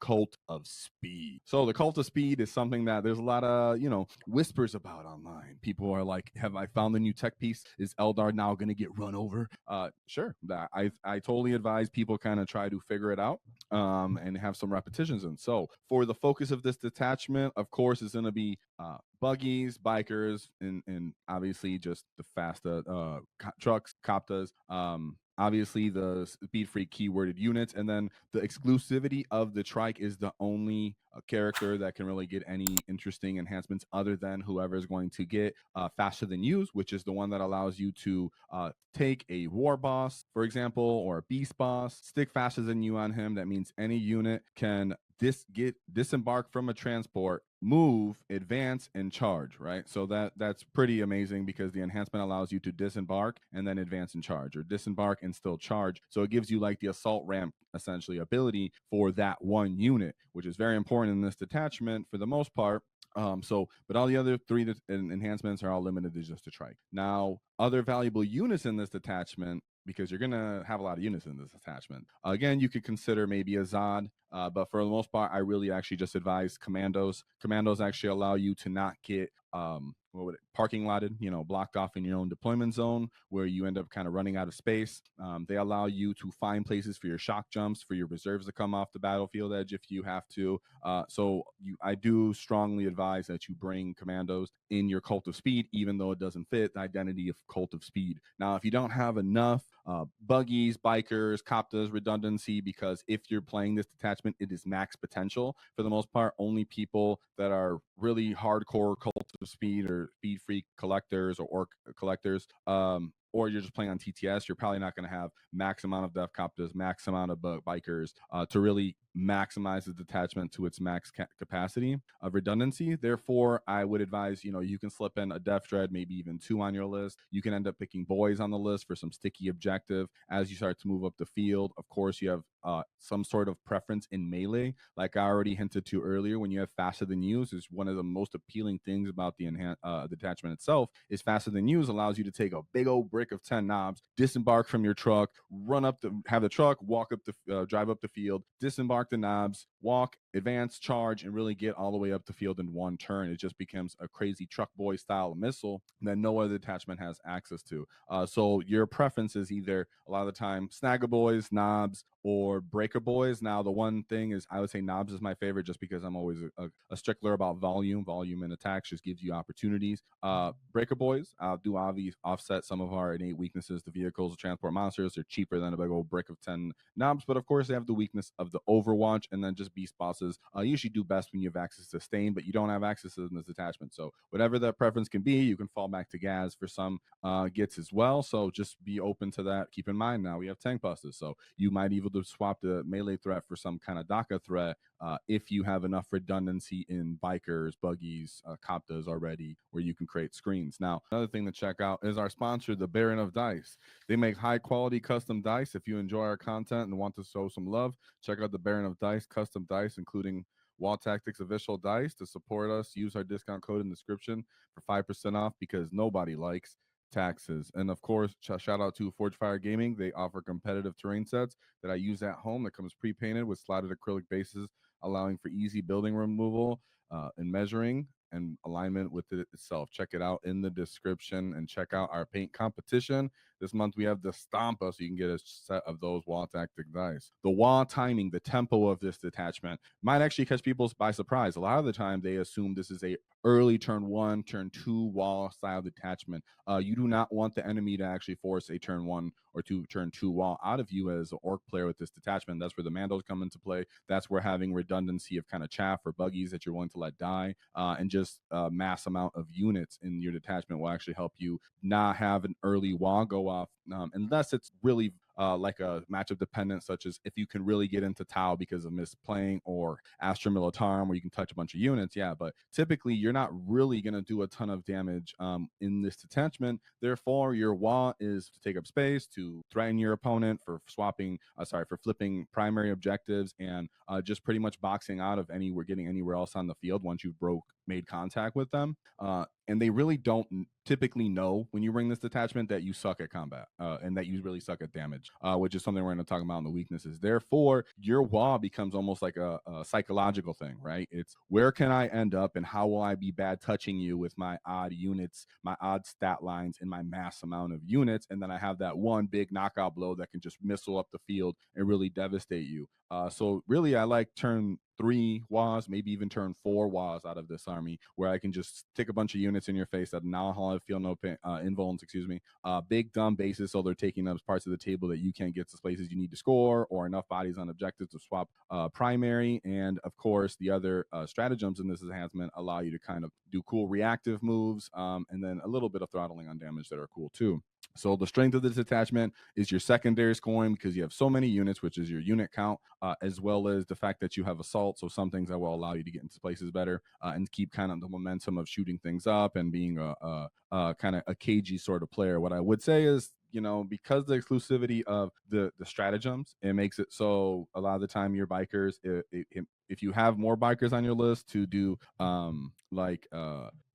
Cult of Speed. So the Cult of Speed is something that there's a lot of, whispers about online. People are like, have I found the new tech piece? Is Eldar now going to get run over? Sure. I totally advise people kind of try to figure it out and have some repetitions in. So for the focus of this detachment, of course, is going to be buggies, bikers, and obviously just the FASTA trucks, Coptas, obviously the speed freak keyworded units, and then the exclusivity of the trike is the only character that can really get any interesting enhancements other than whoever is going to get faster than use, which is the one that allows you to take a war boss, for example, or a beast boss, stick faster than you on him. That means any unit can disembark from a transport, move, advance, and charge, right? So that's pretty amazing because the enhancement allows you to disembark and then advance and charge, or disembark and still charge. So it gives you like the assault ramp essentially ability for that one unit, which is very important in this detachment for the most part. But all the other three enhancements are all limited to just a trike. Now, other valuable units in this detachment, because you're going to have a lot of units in this attachment. Again, you could consider maybe a Zod, but for the most part, I really actually just advise commandos. Commandos actually allow you to not get parking lotted, blocked off in your own deployment zone where you end up kind of running out of space. They allow you to find places for your shock jumps, for your reserves to come off the battlefield edge if you have to. I do strongly advise that you bring commandos in your Cult of Speed, even though it doesn't fit the identity of Cult of Speed. Now, if you don't have enough buggies, bikers, Coptas, redundancy, because if you're playing this detachment, it is max potential. For the most part, only people that are really hardcore Cult of Speed or Speed Freak collectors or Orc collectors, or you're just playing on TTS, you're probably not going to have max amount of Def Coptas, max amount of bikers to really maximize the detachment to its max capacity of redundancy. Therefore, I would advise, you can slip in a Def Dread, maybe even 2 on your list. You can end up picking boys on the list for some sticky objective as you start to move up the field. Of course, you have some sort of preference in melee. Like I already hinted to earlier, when you have faster than use, is one of the most appealing things about the detachment itself is faster than use allows you to take a big old brick of 10 knobs, disembark from your truck, have the truck, drive up the field, disembark the knobs, walk, advance, charge, and really get all the way up the field in one turn. It just becomes a crazy truck boy style missile that no other detachment has access to. So your preference is either a lot of the time Snagger Boys, Knobs, or Breaker Boys. Now, the one thing is I would say Knobs is my favorite just because I'm always a stickler about volume. Volume in attacks just gives you opportunities. Breaker Boys do obviously offset some of our innate weaknesses. The vehicles, the transport monsters, they're cheaper than a big old brick of 10 knobs, but of course they have the weakness of the Overwatch, and then just beast bosses usually do best when you have access to Stain, but you don't have access to this attachment. So whatever that preference can be, you can fall back to Gaz for some gets as well. So just be open to that. Keep in mind now we have tank busters, so you might even swap the melee threat for some kind of DACA threat if you have enough redundancy in bikers, buggies, Coptas already, where you can create screens. Now, another thing to check out is our sponsor, the Baron of Dice. They make high quality custom dice. If you enjoy our content and want to show some love, check out the Baron of Dice custom dice, including Wall Tactics official dice. To support us, use our discount code in the description for 5% off because nobody likes taxes. And of course, shout out to Forge Fire Gaming. They offer competitive terrain sets that I use at home that comes pre-painted with slotted acrylic bases, allowing for easy building removal and measuring and alignment with it itself. Check it out in the description and check out our paint competition. This month we have the Stampa, so you can get a set of those Waaagh Tactic dice. The Waaagh timing, the tempo of this detachment might actually catch people by surprise. A lot of the time they assume this is a early turn 1, turn 2 Waaagh style detachment. You do not want the enemy to actually force a turn 1 or turn 2 Waaagh out of you as an orc player with this detachment. That's where the Mandos come into play. That's where having redundancy of kind of chaff or buggies that you're willing to let die and just mass amount of units in your detachment will actually help you not have an early Waaagh go off unless it's really like a matchup dependent, such as if you can really get into Tau because of misplaying, or Astra Militarum where you can touch a bunch of units. Yeah, but typically you're not really going to do a ton of damage in this detachment. Therefore, your Waaagh is to take up space, to threaten your opponent for for flipping primary objectives, and just pretty much boxing out of getting anywhere else on the field once you've made contact with them. And they really don't typically know when you bring this detachment that you suck at combat and that you really suck at damage. damage, which is something we're going to talk about in the weaknesses. Therefore, your Waaagh becomes almost like a psychological thing, right? It's where can I end up and how will I be bad touching you with my odd units, my odd stat lines, and my mass amount of units. And then I have that one big knockout blow that can just missile up the field and really devastate you. So really, I like turn 3 Waaghs, maybe even turn 4 Waaghs out of this army, where I can just stick a bunch of units in your face that now feel no pain, invulns, excuse me. Big dumb bases, so they're taking up parts of the table that you can't get to places you need to score, or enough bodies on objectives to swap primary. And of course, the other stratagems in this enhancement allow you to kind of do cool reactive moves, and then a little bit of throttling on damage that are cool too. So the strength of this detachment is your secondary scoring because you have so many units, which is your unit count, as well as the fact that you have assault. So some things that will allow you to get into places better and keep kind of the momentum of shooting things up and being a kind of a cagey sort of player. What I would say is, because the exclusivity of the stratagems, it makes it so a lot of the time your bikers, if you have more bikers on your list to do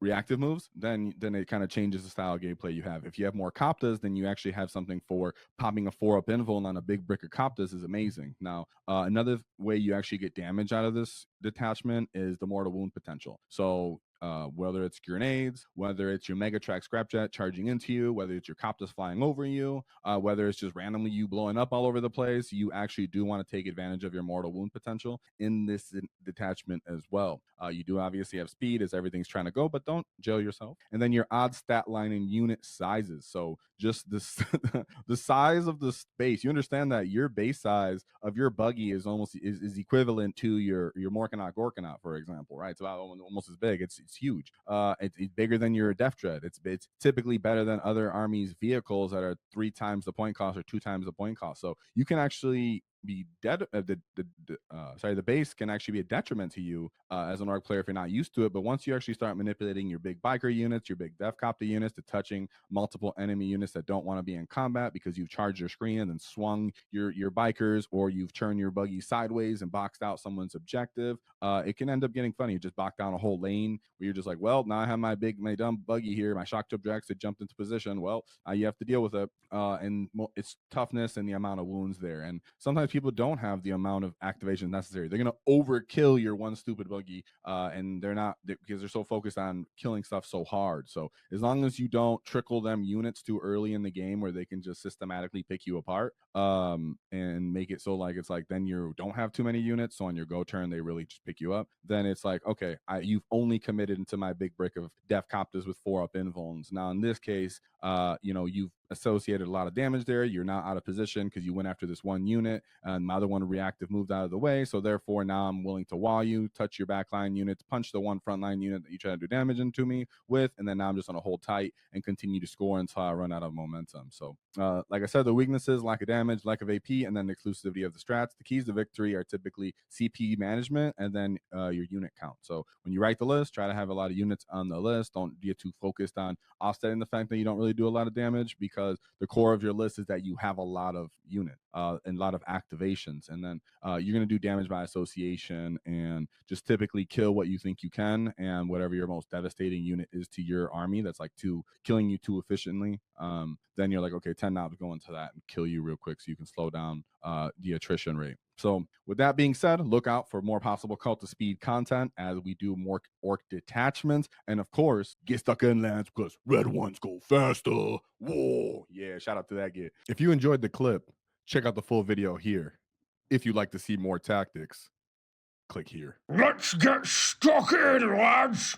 reactive moves, then it kind of changes the style of gameplay you have. If you have more Coptas, then you actually have something for popping a 4-up invuln on a big brick of Coptas is amazing. Now, another way you actually get damage out of this detachment is the mortal wound potential. So whether it's grenades, whether it's your Megatrack Scrapjet charging into you, whether it's your Coptas flying over you, whether it's just randomly you blowing up all over the place, you actually do want to take advantage of your mortal wound potential in this detachment as well. You do obviously have speed as everything's trying to go, but don't jail yourself. And then your odd stat line and unit sizes. So just this the size of the base. You understand that your base size of your buggy is almost is equivalent to your Morkanaut Gorkanaut, for example, right? It's about almost as big. It's huge. It's bigger than your Def Dread. It's typically better than other armies' vehicles that are 3 times the point cost or 2 times the point cost. So you can actually be dead. The base can actually be a detriment to you as an orc player if you're not used to it. But once you actually start manipulating your big biker units, your big Def Copter units, to touching multiple enemy units that don't want to be in combat because you've charged your screen and then swung your bikers, or you've turned your buggy sideways and boxed out someone's objective, it can end up getting funny. You just box down a whole lane where you're just like, well, now I have my dumb buggy here, my shock tube Drax that jumped into position. Well, you have to deal with it, and it's toughness and the amount of wounds there. And sometimes people don't have the amount of activation necessary. They're going to overkill your one stupid buggy, and they're not, because they're so focused on killing stuff so hard. So as long as you don't trickle them units too early in the game where they can just systematically pick you apart, and make it so like it's like then you don't have too many units, so on your go turn they really just pick you up, then it's like, okay, you've only committed into my big brick of Def Copters with 4-up invulns. Now in this case, you've associated a lot of damage there. You're not out of position because you went after this one unit, and my other one reactive moved out of the way. So therefore, now I'm willing to wall you, touch your backline units, punch the one frontline unit that you try to do damage into me with, and then now I'm just going to hold tight and continue to score until I run out of momentum. So, like I said, the weaknesses: lack of damage, lack of AP, and then the exclusivity of the strats. The keys to victory are typically CP management and then your unit count. So when you write the list, try to have a lot of units on the list. Don't get too focused on offsetting the fact that you don't really do a lot of damage, because the core of your list is that you have a lot of unit and a lot of activations, and then you're going to do damage by association and just typically kill what you think you can, and whatever your most devastating unit is to your army that's like killing you too efficiently, then you're like, okay, 10 knobs go into that and kill you real quick so you can slow down the attrition rate. So with that being said, look out for more possible Cult of Speed content as we do more orc detachments. And of course, get stuck in lands because red ones go faster. Whoa. Yeah, shout out to that git. If you enjoyed the clip, check out the full video here. If you'd like to see more tactics, click here. Let's get stuck in, lads!